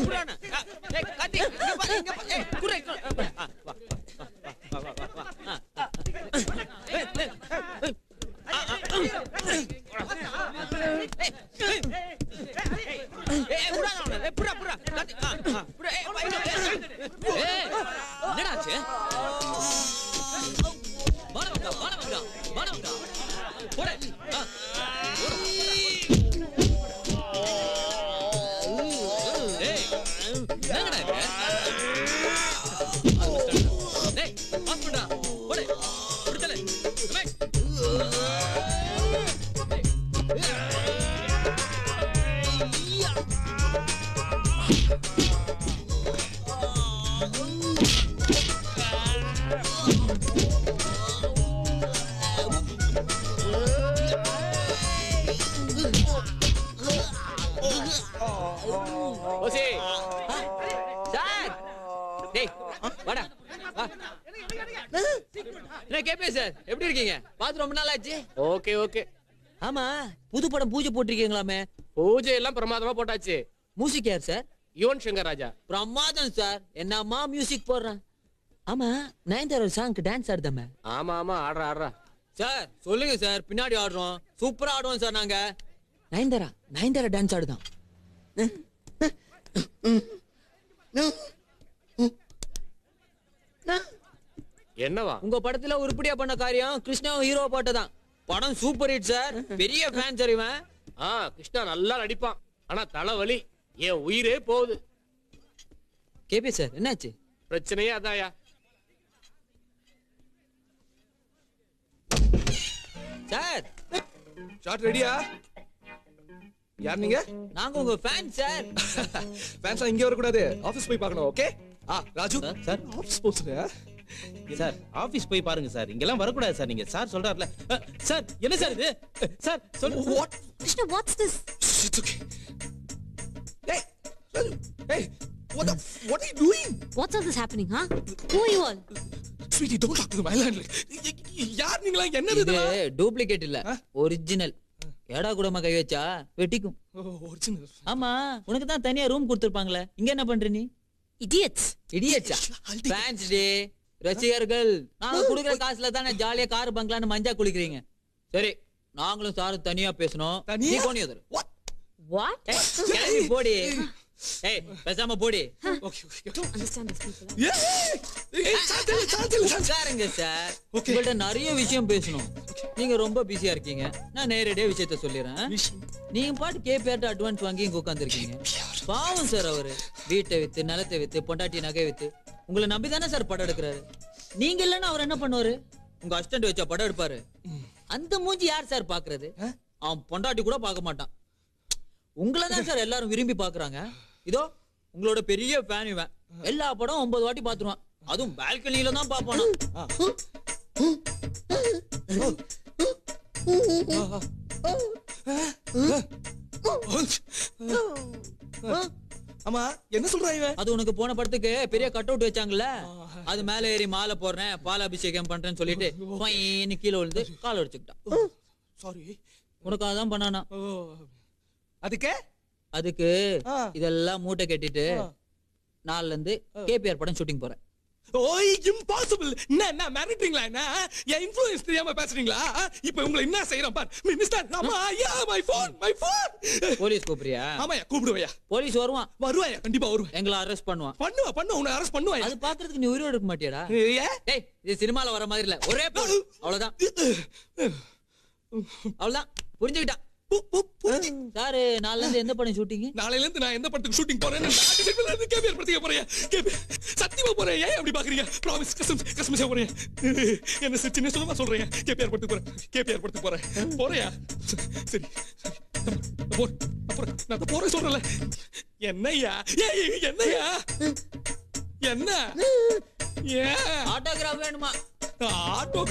புராணா ஏய் காத்தி இங்க பா ஏய் குறை வா என்னடாச்சு போட எப்படி இருக்கீங்க? பாத்து ரொம்ப நாள் ஆச்சு. Okay okay. ஆமா, புது படம் பூஜை போட்டிருக்கீங்களாமே? பூஜை எல்லாம் பிரமாதமா போட்டாச்சு. மியூசிக் யார் சார்? யுவன் சங்கர் ராஜா. பிரமாதம் சார். என்னம்மா மியூசிக் போடுறான். ஆமா, நயன்தாரா சாங்க்கு டான்ஸ் ஆடுதாமே? ஆமா ஆமா, ஆடுறா. சார் சொல்லுங்க சார், பின்னாடி ஆடுறோம். சூப்பரா ஆடுவோம் சார் நாங்க. நயன்தாரா டான்ஸ் ஆடுதான். என்னவா? உங்க படத்துல உருப்படியா பண்ண காரியம் கிருஷ்ணாவும் ஹீரோ பாட்டுதான். படம் சூப்பர் ஹிட் சார். பெரிய ஃபேன் சார் இவன். கிருஷ்ணா நல்லா நடிப்பான். ஆனா தலைவலி, என் உயிரே போகுது. கேபி சார் என்னாச்சு? பிரச்சனையே அதாயா. சார் ஷாட் ரெடியா? யார் நீங்க? நாங்க உங்க ஃபேன் சார். ஃபேன்ஸ் இங்க வர கூடாது, ஆபீஸ் போய் பார்க்கணும். ஓகே? ராஜு சார் ஆபீஸ் போறீங்க சார்? ஆபீஸ் போய் பாருங்க சார், இங்கெல்லாம் வரக்கூடாது சார். நீங்க சார் சொல்றாருல சார். என்ன சார் இது சார்? சொல்லுங்க. What? Krishna, what's this? It's okay. Hey, Raju. Hey, what are you doing? What's all this happening, huh? Who are you all? Sweetie, don't talk to my landlord. யார் நீங்களா? என்னது இது? இது? Duplicate இல்ல, original. ஏடா கூடமா கை வச்சா வெட்டிக்கும். ஒரிஜினல். ஆமா, உனக்கு தான் தனியா ரூம் கொடுத்திருப்பாங்களே, இங்க என்ன பண்ற நீ? Idiots. இடியட்ஸா? ஃபேன்ஸ் டே, ரசிகர்கள். நாங்க குடுக்குற காசுல தானே ஜாலியா கார் பங்களான்னு மஞ்சா குளிக்கிறீங்க. சரி, நாங்களும் சாரும் தனியா பேசணும். நீ கோணி எதிர. What? கிளம்பி போடி. ஏய், பேசாம போடி. Okay. Don't understand these people. உட்காருங்க சார். உங்கள்ட்ட நிறைய விஷயம் பேசணும். நீங்க ரொம்ப பிஸியா இருக்கீங்க. நான் நேரடியா விஷயத்த சொல்லிடுறேன். நீங்க பாட்டு கேபிஆர்ட்ட அட்வான்ஸ் வாங்கி இங்க உட்காந்துருக்கீங்க. பாவம் சார், அவரு வீட்டை வித்து, நிலத்தை வித்து, பொண்டாட்டி நகை வித்து உங்களை நம்பிதானே சார் படம் எடுக்கிறாரு. நீங்க இல்லன்னா அவர் என்ன பண்ணுவாரு? உங்க அசிஸ்டன்ட் வச்சா படம் எடுப்பாரு. அந்த மூஞ்சி யார் சார் பாக்குறது? அவன் பொண்டாட்டி கூட பார்க்க மாட்டான். உங்களை தான் சார் எல்லாரும் விரும்பி பாக்குறாங்க. இதோ உங்களோட பெரிய ஃபேன் இவன். எல்லா படம் 9 வாட்டி பாத்துருவான். அதுவும் பால்கனில தான் பாப்பானா. ஆமா, என்ன சொல்றான் இவன்? அது உனக்கு போன படத்துக்கு பெரிய கட் அவுட் வச்சாங்கல்ல, அது மேல ஏறி மாலை போடுறேன், பால் அபிஷேகம் பண்றேன்னு சொல்லிட்டு கீழே விழுந்து கால் அடிச்சுக்கிட்டான். சாரி. உனக்கு அதான் பண்ணானா. அதுக்கு இதெல்லாம் மூட்டை கட்டிட்டு நாள்ல இருந்து கேபிஆர் படம் ஷூட்டிங் போறேன். ஓய், இம்பாசிபிள். என்ன மிரட்டறீங்களா? என்ன என் இன்ஃப்ளூயன்ஸ் தெரியாம பேசுறீங்களா? இப்போ உங்களை என்ன செய்றேன் பார் மினிஸ்டர். அம்மா, ஐயா, மை ஃபோன். போலீஸ் கூப்பிடுறியா? ஆமாயா, கூப்பிடுவையா. போலீஸ் வருவாயா? கண்டிப்பா வருவேன். எங்களை அரெஸ்ட் பண்ணுவான். பண்ணுவா, உன்னை அரெஸ்ட் பண்ணுவாயா. அது பாக்குறதுக்கு நீ உயிரோட இருக்க மாட்டியாடா? ஏய், இது சினிமால வர மாதிரி இல்ல. ஒரே போடு, அவ்வளவுதான். அவ்வளவுதான், புரிஞ்சுக்கிட்டான் சார். நாளைல இருந்து எந்த படம் ஷூட்டிங்? நாளைல இருந்து நான் எந்த படத்துக்கு ஷூட்டிங் போறேன்னு கேபிஆர் படத்துக்கு போறேன். சத்தியமா போறேன். ஏன் அப்படி பாக்குறீங்க? ப்ராமிஸ், கஸ்டமஸா போறேன். என்ன சின்ன சொல்லுமா சொல்றேன். கேபிஆர் படத்துக்கு போறேன். போறியா? சரி, அப்புறம் நான் போறேன் சொல்றல. என்னையா? என்ன? ஆட்டோகிராஃப் வேணுமா? ஆட்டோ